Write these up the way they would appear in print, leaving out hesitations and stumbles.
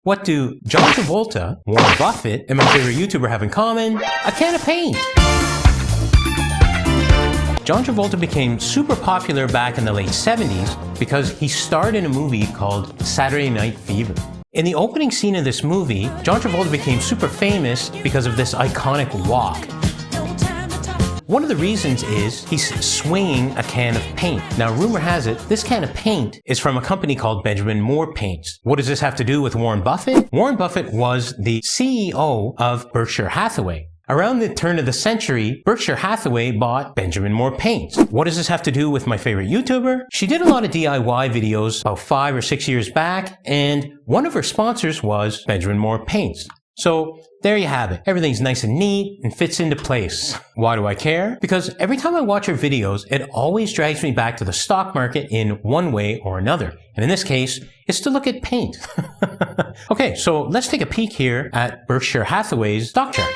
What do John Travolta, Warren Buffett, and my favorite YouTuber have in common? A can of paint! John Travolta became super popular back in the late 70s because he starred in a movie called Saturday Night Fever. In the opening scene of this movie, John Travolta became super famous because of this iconic walk. One of the reasons is he's swinging a can of paint. Now, rumor has it, this can of paint is from a company called Benjamin Moore Paints. What does this have to do with Warren Buffett? Warren Buffett was the CEO of Berkshire Hathaway. Around the turn of the century, Berkshire Hathaway bought Benjamin Moore Paints. What does this have to do with my favorite YouTuber? She did a lot of DIY videos about 5 or 6 years back, and one of her sponsors was Benjamin Moore Paints. So there you have it. Everything's nice and neat and fits into place. Why do I care? Because every time I watch her videos, it always drags me back to the stock market in one way or another. And in this case, it's to look at paint. Okay, so let's take a peek here at Berkshire Hathaway's stock chart.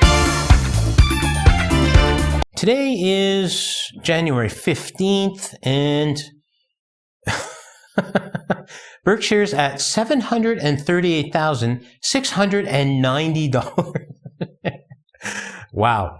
Today is January 15th, and Berkshire's at $738,690. Wow.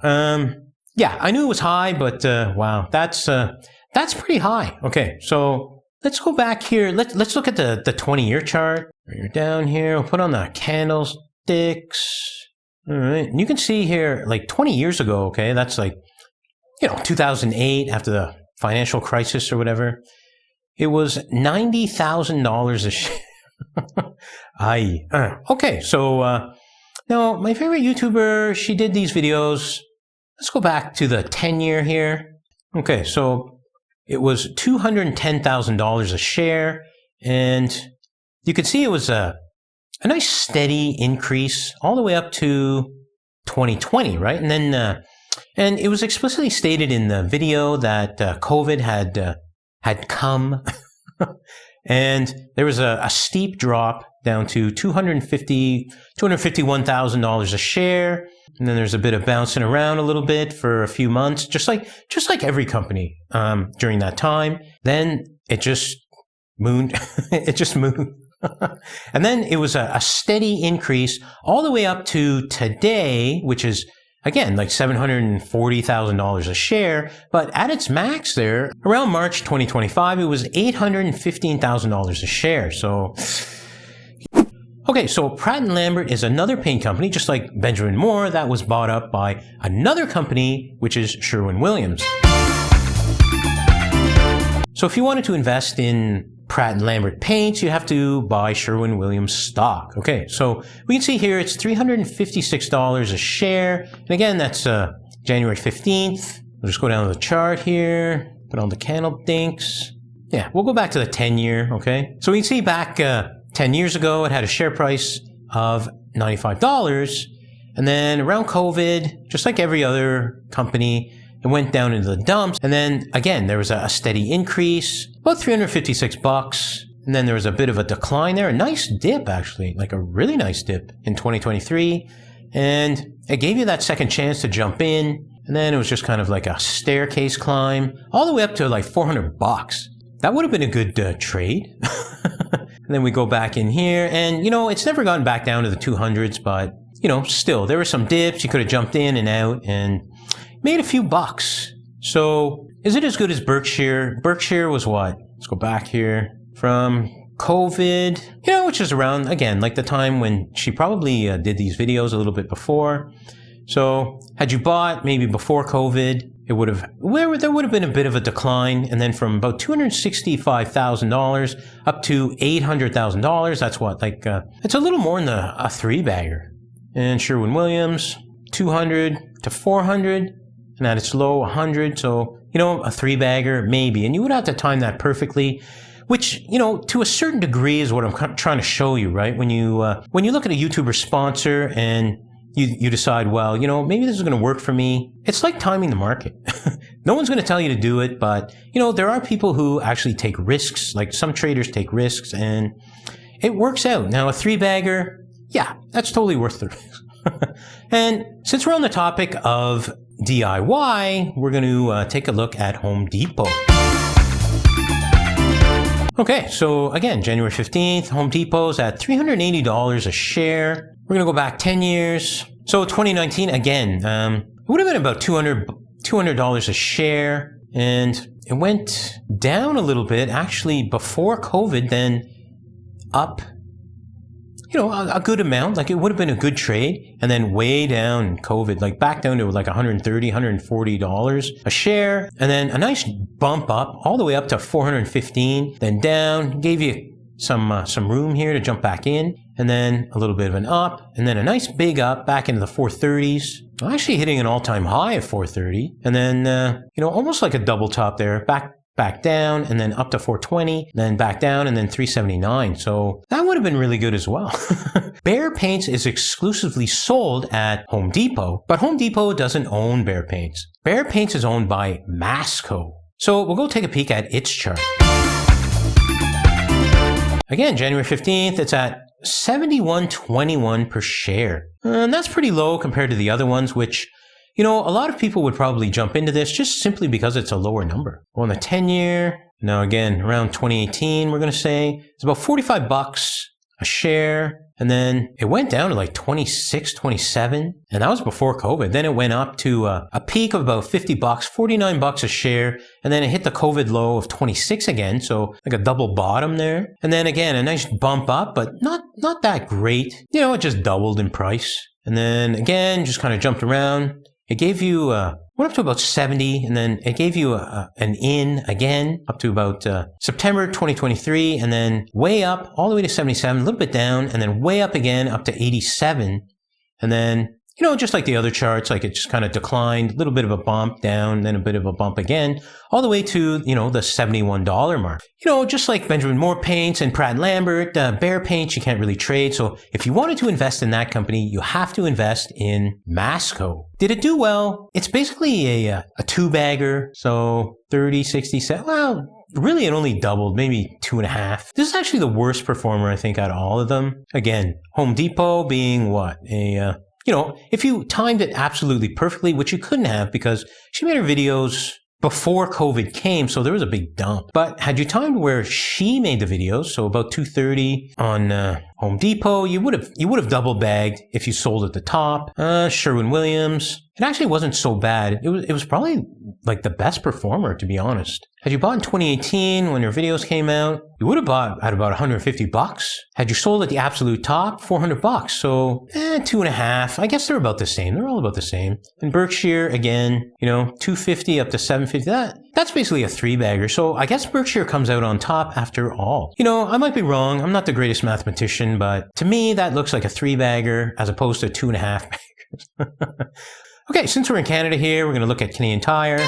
Yeah, I knew it was high, but wow, that's pretty high. Okay, so let's go back here. Let's look at the 20-year chart. You're down here. We'll put on the candlesticks. All right, and you can see here, like 20 years ago. Okay, that's like 2008, after the financial crisis or whatever. It was $90,000 a share. Okay, so now my favorite YouTuber, she did these videos. Let's go back to the 10-year here. Okay, so it was $210,000 a share, and you could see it was a nice steady increase all the way up to 2020, right? And then and it was explicitly stated in the video that COVID had come, and there was a steep drop down to $251,000 a share, and then there's a bit of bouncing around a little bit for a few months, just like every company during that time. Then it just mooned, it just moved. And then it was a steady increase all the way up to today, which is again like $740,000 a share. But at its max there, around March 2025, it was $815,000 a share. So, okay, so Pratt & Lambert is another paint company, just like Benjamin Moore, that was bought up by another company, which is Sherwin-Williams. So if you wanted to invest in Pratt & Lambert paints, you have to buy Sherwin-Williams stock. Okay, so we can see here it's $356 a share. And again, that's January 15th. We'll just go down to the chart here, put on the candle dinks. Yeah, we'll go back to the 10-year, okay? So we can see back 10 years ago, it had a share price of $95. And then around COVID, just like every other company, it went down into the dumps. And then again, there was a steady increase, about $356. And then there was a bit of a decline there, a nice dip actually, like a really nice dip in 2023. And it gave you that second chance to jump in. And then it was just kind of like a staircase climb all the way up to like $400. That would have been a good trade. And then we go back in here and, it's never gotten back down to the 200s, but, still there were some dips. You could have jumped in and out and made a few bucks. So is it as good as Berkshire? Berkshire was what? Let's go back here. From COVID, which is around, again, like the time when she probably did these videos a little bit before. So had you bought maybe before COVID, there would have been a bit of a decline. And then from about $265,000 up to $800,000, that's what? Like, it's a little more than a three-bagger. And Sherwin-Williams, 200 to 400. And at its low, 100. So, a three-bagger, maybe. And you would have to time that perfectly, which, to a certain degree is what I'm trying to show you, right? When you look at a YouTuber sponsor and you decide, well, maybe this is going to work for me. It's like timing the market. No one's going to tell you to do it, but, there are people who actually take risks. Like some traders take risks and it works out. Now, a three-bagger, yeah, that's totally worth the risk. And since we're on the topic of DIY, we're going to take a look at Home Depot. Okay, so again, January 15th, Home Depot's at $380 a share. We're going to go back 10 years. So 2019, again, it would have been about $200 a share. And it went down a little bit, actually, before COVID, then up, a good amount. Like, it would have been a good trade. And then way down in COVID, like back down to like $130, $140 a share. And then a nice bump up all the way up to $415, then down, gave you some room here to jump back in. And then a little bit of an up, and then a nice big up back into the 430s. Actually hitting an all-time high of 430. And then, almost like a double top there, back down, and then up to 420, then back down, and then 379. So that would have been really good as well. Behr Paints is exclusively sold at Home Depot, but Home Depot doesn't own Behr Paints. Behr Paints is owned by Masco. So we'll go take a peek at its chart. Again, January 15th, it's at $71.21 per share. And that's pretty low compared to the other ones, which, a lot of people would probably jump into this just simply because it's a lower number. Well, on the 10-year, now again, around 2018, we're going to say, it's about $45 a share. And then it went down to like 26, 27, and that was before COVID. Then it went up to a peak of about $50, $49 a share, and then it hit the COVID low of 26 again, so like a double bottom there. And then again, a nice bump up, but not that great. It just doubled in price. And then again, just kind of jumped around. It gave you, went up to about 70, and then it gave you an in again up to about September 2023, and then way up all the way to 77, a little bit down, and then way up again up to 87. And then, just like the other charts, like it just kind of declined, a little bit of a bump down, then a bit of a bump again, all the way to, the $71 mark. Just like Benjamin Moore Paints and Pratt & Lambert, Behr Paints, you can't really trade. So if you wanted to invest in that company, you have to invest in Masco. Did it do well? It's basically a two-bagger, so 30, 60, 70, well, really it only doubled, maybe 2.5. This is actually the worst performer, I think, out of all of them. Again, Home Depot being what? If you timed it absolutely perfectly, which you couldn't have because she made her videos before COVID came, so there was a big dump. But had you timed where she made the videos, so about 230 on Home Depot, you would have double bagged if you sold at the top. Sherwin-Williams, it actually wasn't so bad. It was probably like the best performer, to be honest. Had you bought in 2018 when your videos came out, you would have bought at about $150. Had you sold at the absolute top, $400. So, 2.5. I guess they're about the same. They're all about the same. And Berkshire, again, 250 up to 750. That's basically a three-bagger. So I guess Berkshire comes out on top after all. I might be wrong. I'm not the greatest mathematician, but to me, that looks like a three-bagger as opposed to 2.5 baggers. Okay, since we're in Canada here, we're going to look at Canadian Tire.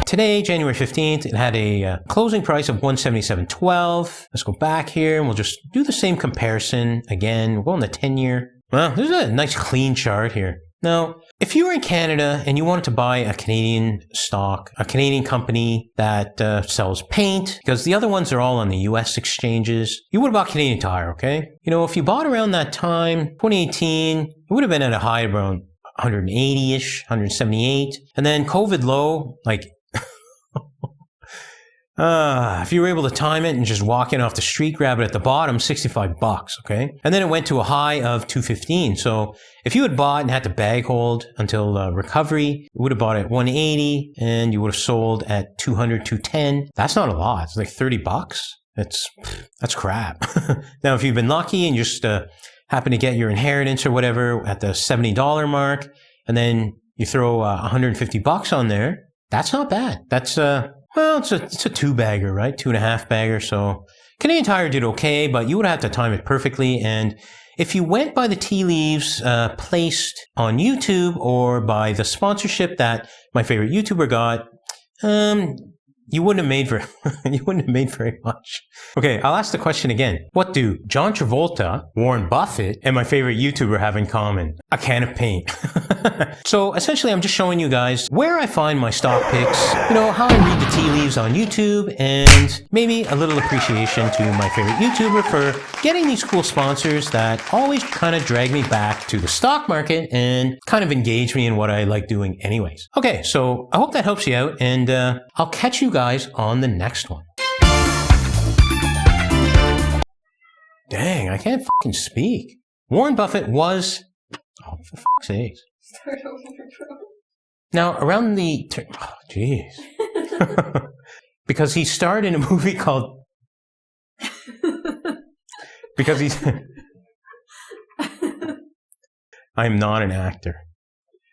Today, January 15th, it had a closing price of $177.12. Let's go back here and we'll just do the same comparison again. We'll go on the 10-year. Well, there's a nice clean chart here. Now, if you were in Canada and you wanted to buy a Canadian stock, a Canadian company that sells paint, because the other ones are all on the US exchanges, you would have bought Canadian Tire, okay? If you bought around that time, 2018, it would have been at a high of around 180-ish, 178. And then COVID low, like, if you were able to time it and just walk in off the street, grab it at the bottom, $65, okay? And then it went to a high of 215. So if you had bought and had to bag hold until recovery, you would have bought at 180 and you would have sold at 200, 210. That's not a lot. It's like $30. That's crap. Now, if you've been lucky and you just happen to get your inheritance or whatever at the $70 mark, and then you throw $150 on there, that's not bad. That's well, it's a two-bagger, right? 2.5-bagger. So Canadian Tire did okay, but you would have to time it perfectly. And if you went by the tea leaves placed on YouTube or by the sponsorship that my favorite YouTuber got, you wouldn't have made very much. Okay, I'll ask the question again. What do John Travolta, Warren Buffett, and my favorite YouTuber have in common? A can of paint. So essentially, I'm just showing you guys where I find my stock picks, how I read the tea leaves on YouTube, and maybe a little appreciation to my favorite YouTuber for getting these cool sponsors that always kind of drag me back to the stock market and kind of engage me in what I like doing anyways. Okay, so I hope that helps you out, and I'll catch you guys guys on the next one. Dang, I can't fucking speak. Warren Buffett was... Oh, for fuck's sake. Start over, bro. Now, around the... Oh, jeez. Because he starred in a movie called... Because he's... I'm not an actor.